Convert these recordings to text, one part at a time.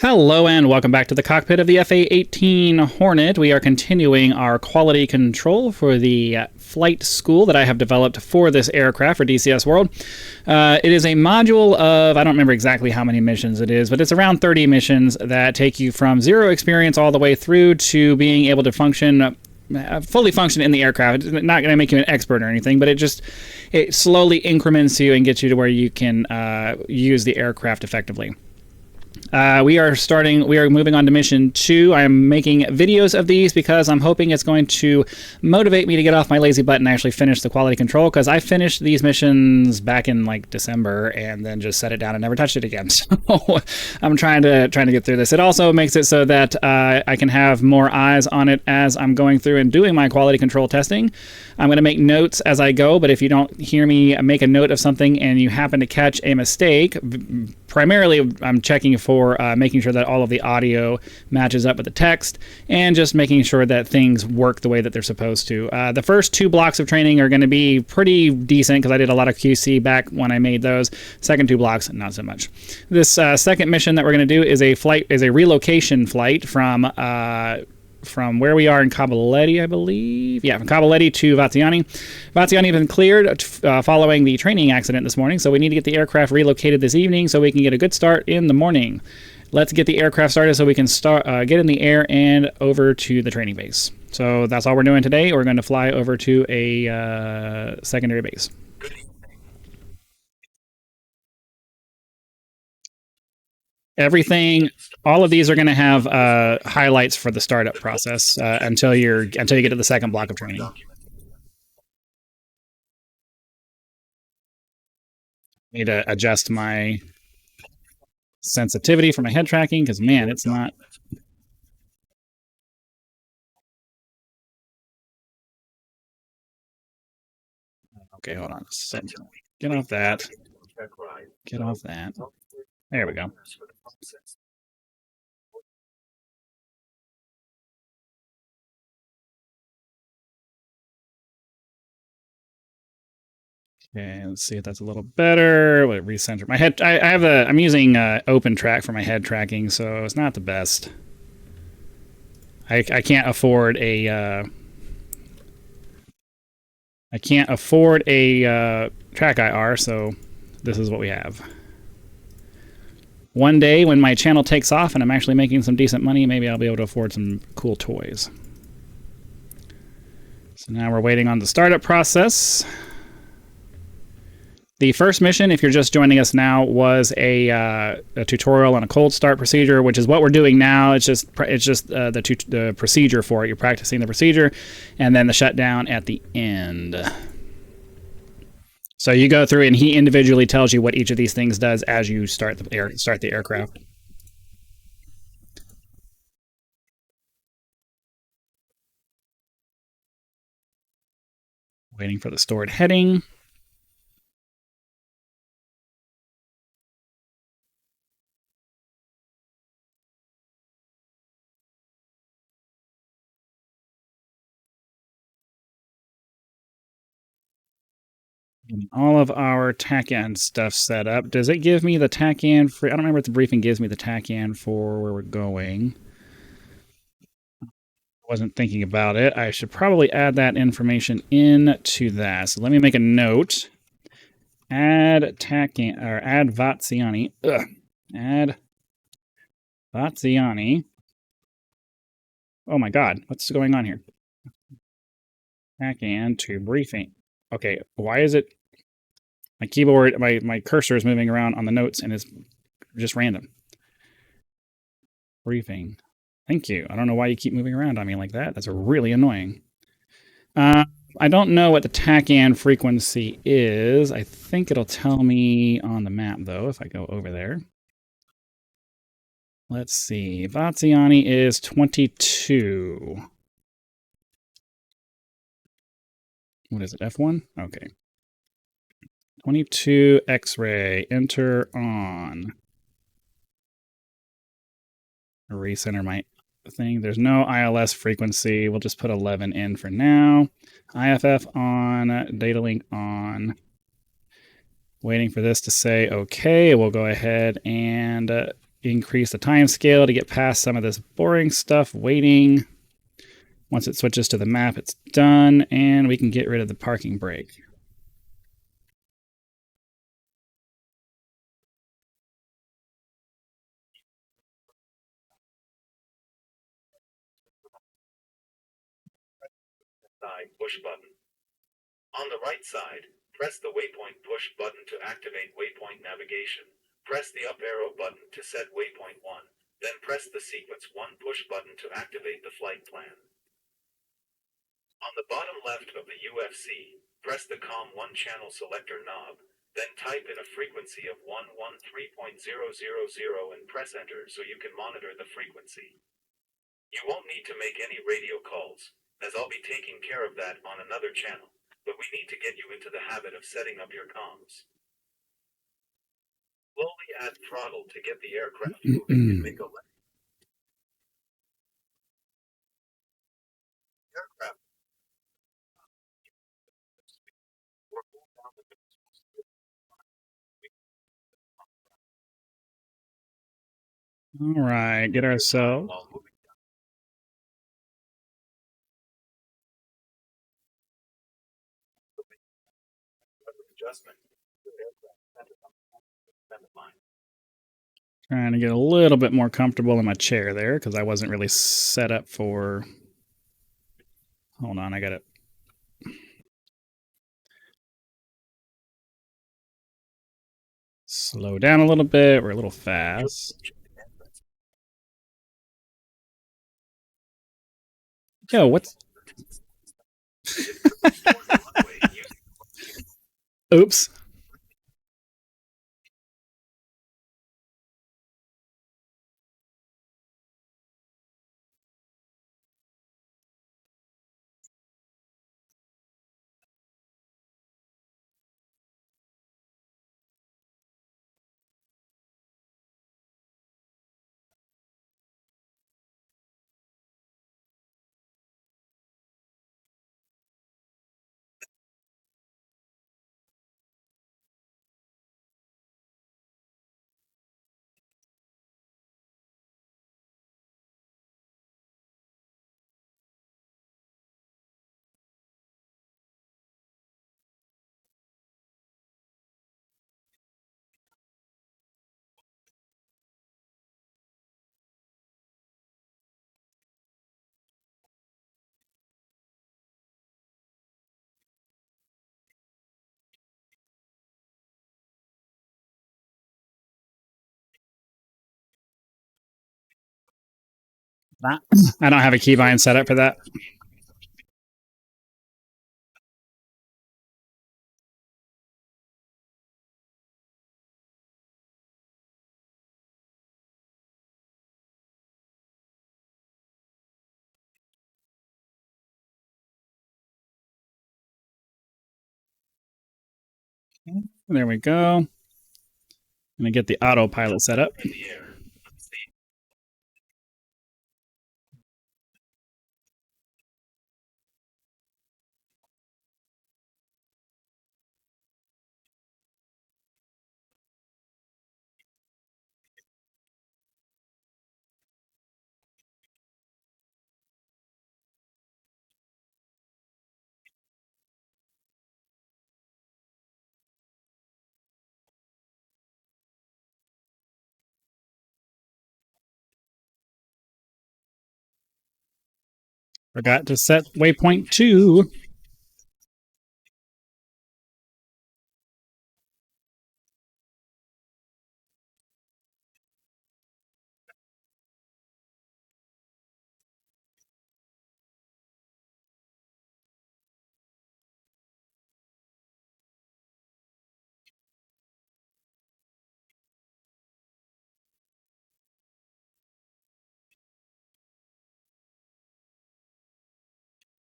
Hello and welcome back to the cockpit of the A-18 Hornet. We are continuing our quality control for the flight school that I have developed for this aircraft for DCS World. It is a module of, I don't remember exactly how many missions it is, but it's around 30 missions that take you from zero experience all the way through to being able to function fully function in the aircraft. It's not going to make you an expert or anything, but it slowly increments you and gets you to where you can use the aircraft effectively. We are moving on to mission 2. I'm making videos of these because I'm hoping it's going to motivate me to get off my lazy butt and actually finish the quality control, because I finished these missions back in like December and then just set it down and never touched it again. So I'm trying to get through this. It also makes it so that I can have more eyes on it as I'm going through and doing my quality control testing. I'm going to make notes as I go, but if you don't hear me make a note of something and you happen to catch a mistake, primarily I'm checking for making sure that all of the audio matches up with the text and just making sure that things work the way that they're supposed to. The first 2 blocks of training are going to be pretty decent because I did a lot of QC back when I made those. Second 2 blocks, not so much. This second mission that we're going to do is a relocation flight from where we are in Caballetti, I believe. Yeah, from Caballetti to Vaziani. Vaziani has been cleared following the training accident this morning, so we need to get the aircraft relocated this evening so we can get a good start in the morning. Let's get the aircraft started so we can get in the air and over to the training base. So that's all we're doing today. We're going to fly over to a secondary base. Everything, all of these are going to have highlights for the startup process until you get to the second block of training. Need to adjust my sensitivity for my head tracking because, man, it's not. Okay, hold on a second. Get off that. Get off that. There we go. Okay, let's see if that's a little better. What, recenter my head? I'm using open track for my head tracking, so it's not the best. I can't afford a track IR, so this is what we have. One day when my channel takes off and I'm actually making some decent money, maybe I'll be able to afford some cool toys. So now we're waiting on the startup process. The first mission, if you're just joining us now, was a tutorial on a cold start procedure, which is what we're doing now. It's just the procedure for it. You're practicing the procedure, and then the shutdown at the end. So you go through, and he individually tells you what each of these things does as you start the aircraft. Waiting for the stored heading. All of our TACAN stuff set up. Does it give me the TACAN for? I don't remember if the briefing gives me the TACAN for where we're going. Wasn't thinking about it. I should probably add that information into that. So let me make a note. Add TACAN or add Vaziani. Add Vaziani. Oh my God, what's going on here? TACAN to briefing. Okay, why is it? My keyboard, my cursor is moving around on the notes and it's just random. Briefing. Thank you. I don't know why you keep moving around on me like that. That's really annoying. I don't know what the TACAN frequency is. I think it'll tell me on the map, though, if I go over there. Let's see. Vaziani is 22. What is it, F1? Okay. 22 X-ray. Enter on. Recenter my thing. There's no ILS frequency. We'll just put 11 in for now. IFF on. Data link on. Waiting for this to say okay. We'll go ahead and increase the time scale to get past some of this boring stuff waiting. Once it switches to the map, it's done, and we can get rid of the parking brake. Push button. On the right side, press the waypoint push button to activate waypoint navigation. Press the up arrow button to set waypoint 1, then press the sequence 1 push button to activate the flight plan. On the bottom left of the UFC, press the COM1 channel selector knob, then type in a frequency of 113.000 and press enter so you can monitor the frequency. You won't need to make any radio calls, as I'll be taking care of that on another channel, but we need to get you into the habit of setting up your comms. Slowly add throttle to get the aircraft moving and make a left. Aircraft. All right, get ourselves. Trying to get a little bit more comfortable in my chair there because I wasn't really set up for. Hold on, I got it. Slow down a little bit. We're a little fast. Yo, what's. Oops. I don't have a keybind set up for that. There we go. I'm gonna get the autopilot set up. Forgot to set waypoint 2.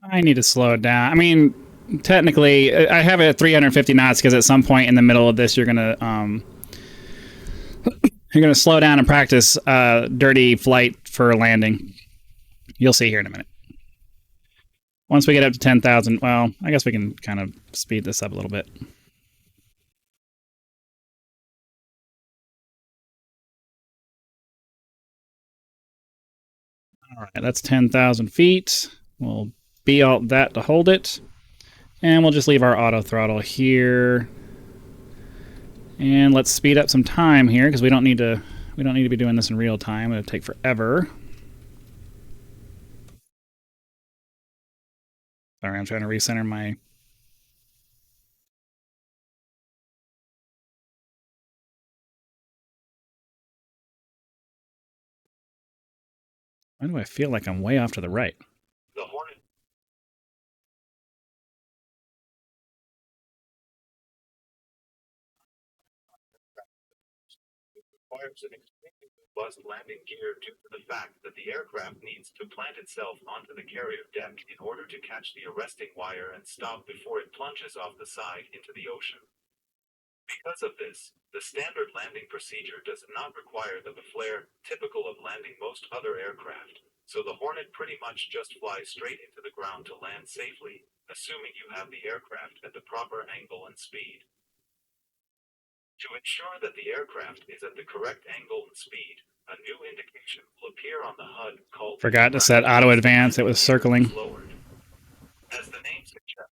I need to slow it down. I mean, technically, I have it at 350 knots because at some point in the middle of this, you're gonna slow down and practice dirty flight for landing. You'll see here in a minute. Once we get up to 10,000, well, I guess we can kind of speed this up a little bit. All right, that's 10,000 feet. We'll B-alt that to hold it. And we'll just leave our auto throttle here. And let's speed up some time here because we don't need to be doing this in real time. It'll take forever. Sorry, I'm trying to recenter my... Why do I feel like I'm way off to the right? The Hornet requires an extremely robust landing gear due to the fact that the aircraft needs to plant itself onto the carrier deck in order to catch the arresting wire and stop before it plunges off the side into the ocean. Because of this, the standard landing procedure does not require the flare typical of landing most other aircraft, so the Hornet pretty much just flies straight into the ground to land safely, assuming you have the aircraft at the proper angle and speed. To ensure that the aircraft is at the correct angle and speed, a new indication will appear on the HUD called... Forgot to set auto advance. It was circling. As the name suggests,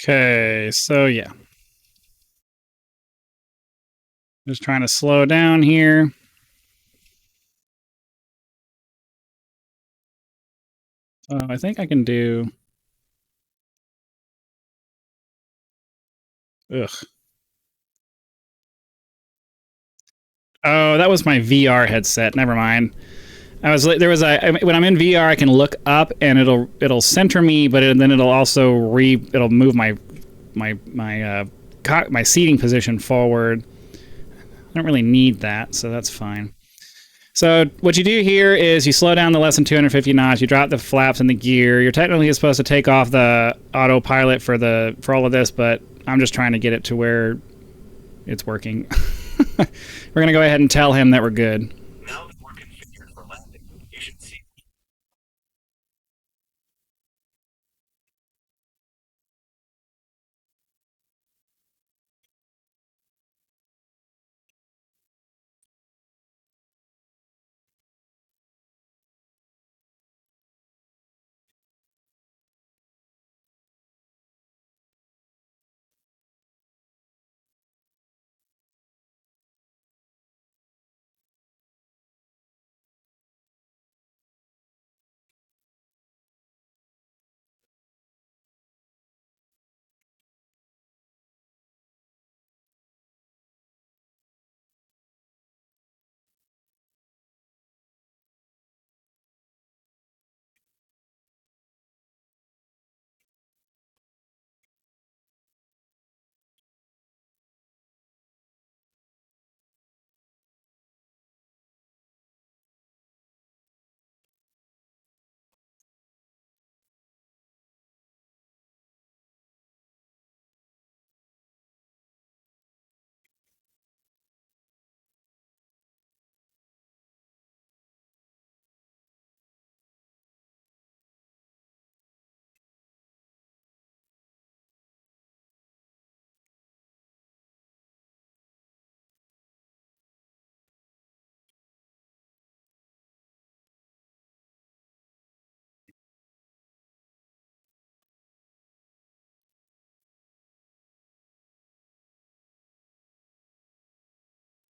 Okay, so yeah. Just trying to slow down here. So I think I can do... Ugh. Oh, that was my VR headset. Never mind. When I'm in VR, I can look up and it'll center me, but then it'll also it'll move my seating position forward. I don't really need that, so that's fine. So what you do here is you slow down to less than 250 knots. You drop the flaps and the gear. You're technically supposed to take off the autopilot for all of this, but I'm just trying to get it to where it's working. We're gonna go ahead and tell him that we're good. now that we're configured for landing, you should see...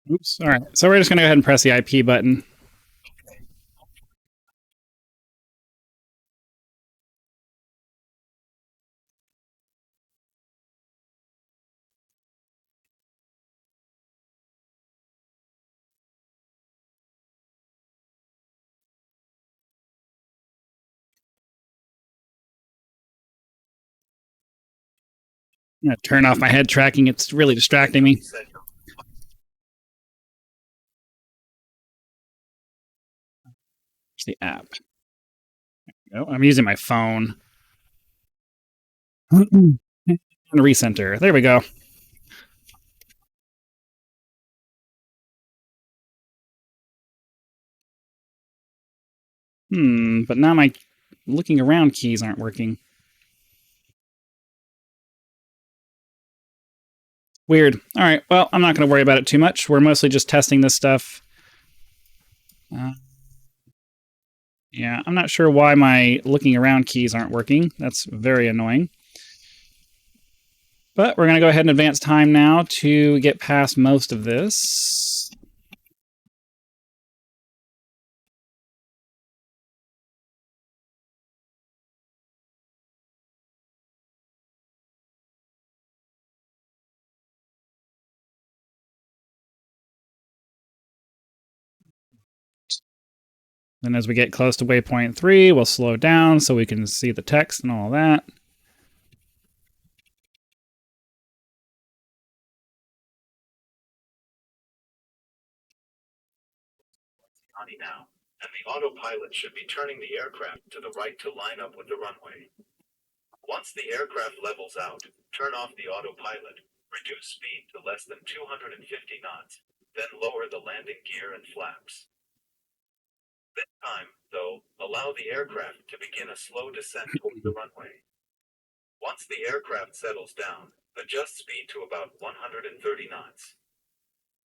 Oops. All right. So we're just gonna go ahead and press the IP button. I'm gonna turn off my head tracking. It's really distracting me. Set your It's the app. Oh, I'm using my phone. And recenter. There we go. But now my looking around keys aren't working. Weird. All right. Well, I'm not going to worry about it too much. We're mostly just testing this stuff. Yeah, I'm not sure why my looking around keys aren't working. That's very annoying. But we're going to go ahead and advance time now to get past most of this. Then as we get close to waypoint 3, we'll slow down so we can see the text and all that. now, and the autopilot should be turning the aircraft to the right to line up with the runway. Once the aircraft levels out, turn off the autopilot, reduce speed to less than 250 knots, then lower the landing gear and flaps. This time, though, allow the aircraft to begin a slow descent toward the runway. Once the aircraft settles down, adjust speed to about 130 knots.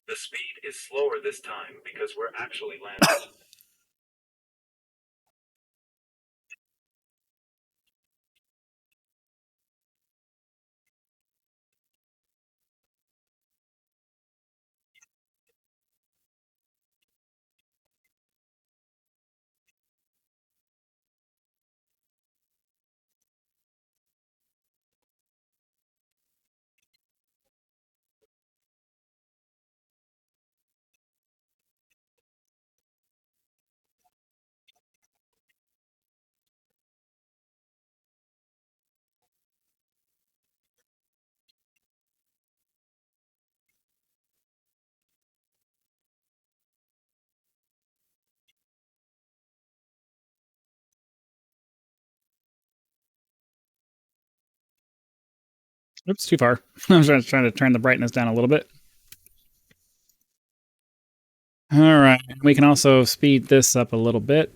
The speed is slower this time because we're actually landing. Oops, too far. I was trying to turn the brightness down a little bit. All right, we can also speed this up a little bit.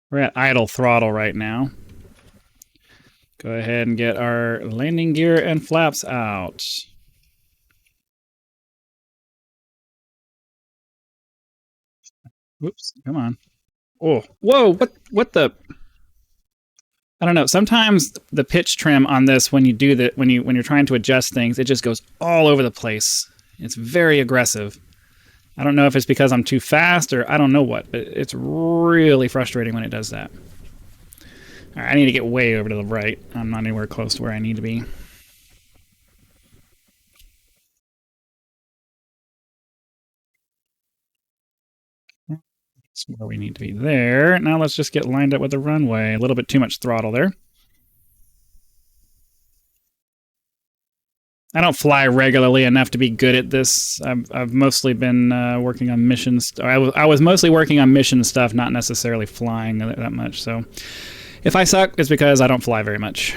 We're at idle throttle right now. Go ahead and get our landing gear and flaps out. Whoops, come on. Oh, whoa, what the? I don't know. Sometimes the pitch trim on this, when you do that, when you're trying to adjust things, it just goes all over the place. It's very aggressive. I don't know if it's because I'm too fast or I don't know what, but it's really frustrating when it does that. All right, I need to get way over to the right. I'm not anywhere close to where I need to be. That's where we need to be there. Now let's just get lined up with the runway. A little bit too much throttle there. I don't fly regularly enough to be good at this. I've mostly been working on missions. I was mostly working on mission stuff, not necessarily flying that much. So if I suck, it's because I don't fly very much.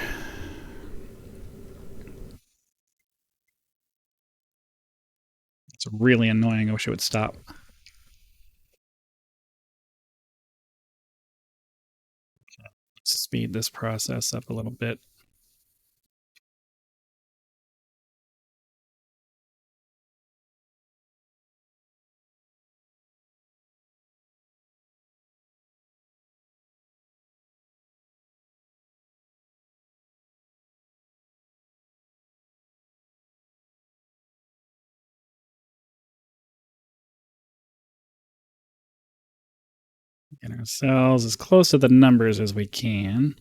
It's really annoying. I wish it would stop. Let's speed this process up a little bit. Get ourselves as close to the numbers as we can.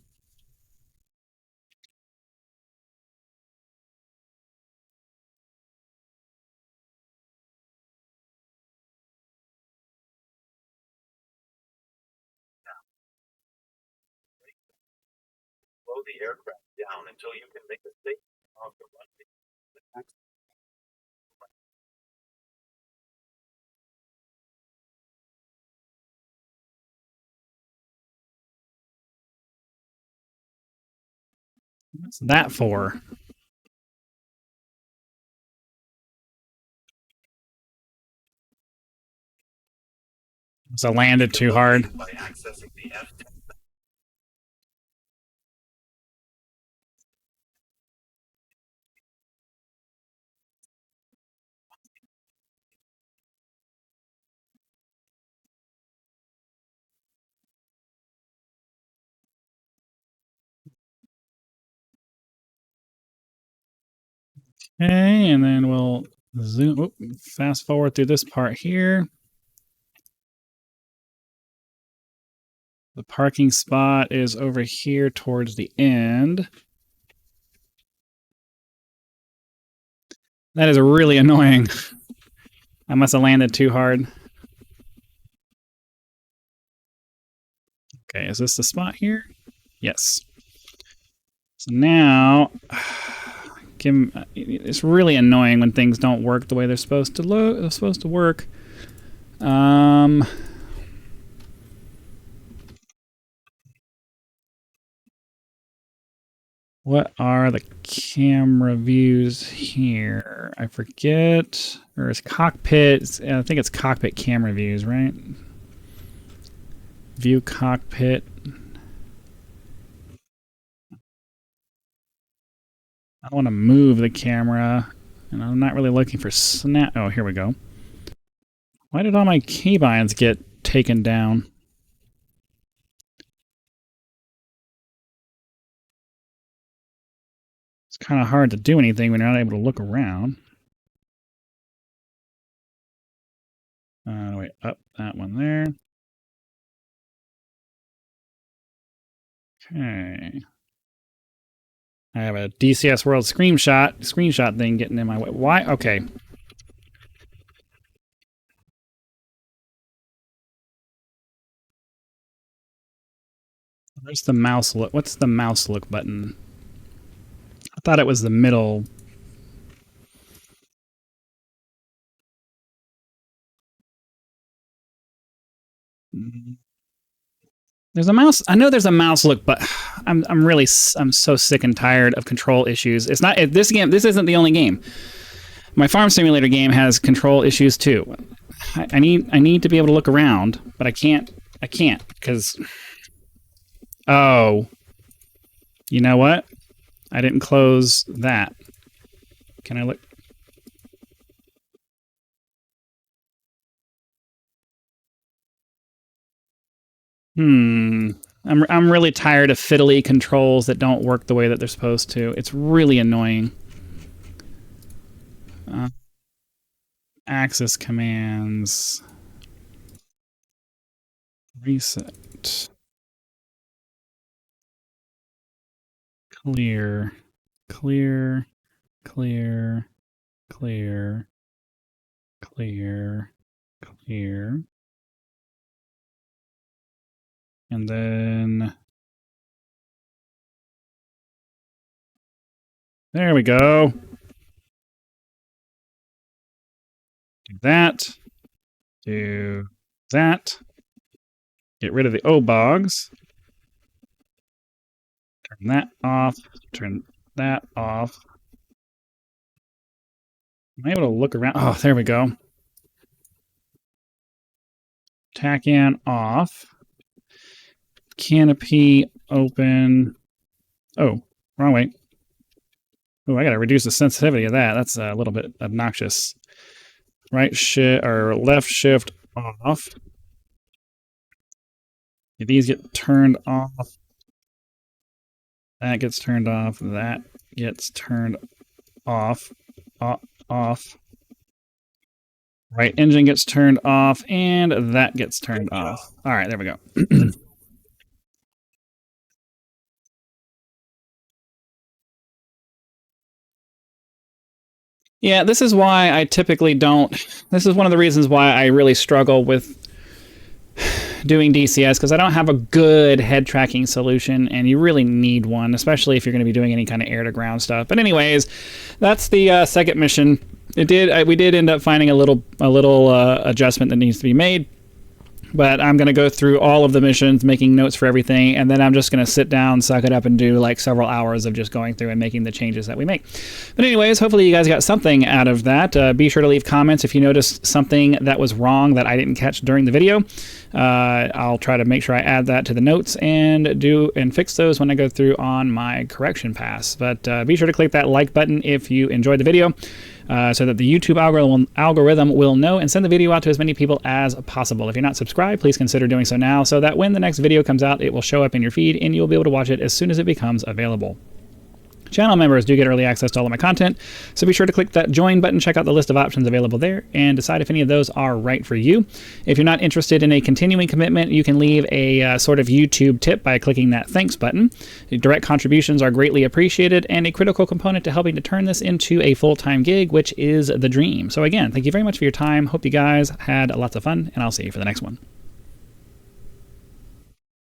slow the aircraft down until you can make a statement off the runway. What's that for? So landed too hard. By accessing the F10. Okay, and then we'll zoom, fast forward through this part here. The parking spot is over here towards the end. That is really annoying. I must have landed too hard. Okay, is this the spot here? Yes. So now, it's really annoying when things don't work the way they're supposed to work. What are the camera views here? I forget. Or it's cockpit. I think it's cockpit camera views, right? View cockpit. I want to move the camera, and I'm not really looking for snap. Oh, here we go. Why did all my keybinds get taken down? It's kind of hard to do anything when you're not able to look around. Wait, up that one there. Okay. I have a DCS World screenshot thing getting in my way. Why? Okay. Where's the mouse look? What's the mouse look button? I thought it was the middle. There's a mouse. I know there's a mouse look, but I'm so sick and tired of control issues. It's not this game. This isn't the only game. My farm simulator game has control issues too. I need to be able to look around, but I can't because. Oh, you know what? I didn't close that. Can I look? I'm really tired of fiddly controls that don't work the way that they're supposed to. It's really annoying. Access commands. Reset. Clear. Clear. Clear. Clear. Clear. Clear. And then there we go. Do that. Do that. Get rid of the O-bogs. Turn that off. Turn that off. Am I able to look around? Oh, there we go. TACAN off. Canopy open. Oh, wrong way. Oh, I gotta reduce the sensitivity of that. That's a little bit obnoxious. Right shift or left shift off. These get turned off. That gets turned off. That gets turned off. Off. Right engine gets turned off, and that gets turned off. All right, there we go. Yeah, this is why I typically don't. This is one of the reasons why I really struggle with doing DCS because I don't have a good head tracking solution, and you really need one, especially if you're going to be doing any kind of air-to-ground stuff. But anyways, that's the second mission. We did end up finding a little adjustment that needs to be made. But I'm going to go through all of the missions, making notes for everything, and then I'm just going to sit down, suck it up, and do like several hours of just going through and making the changes that we make. But anyways, hopefully you guys got something out of that. Be sure to leave comments if you noticed something that was wrong that I didn't catch during the video. I'll try to make sure I add that to the notes and fix those when I go through on my correction pass. But be sure to click that like button if you enjoyed the video. So that the YouTube algorithm will know and send the video out to as many people as possible. If you're not subscribed, please consider doing so now so that when the next video comes out, it will show up in your feed and you'll be able to watch it as soon as it becomes available. Channel members do get early access to all of my content, so be sure to click that join button, check out the list of options available there, and decide if any of those are right for you. If you're not interested in a continuing commitment, you can leave a sort of YouTube tip by clicking that thanks button. Direct contributions are greatly appreciated and a critical component to helping to turn this into a full-time gig, which is the dream. So again, thank you very much for your time. Hope you guys had lots of fun, and I'll see you for the next one.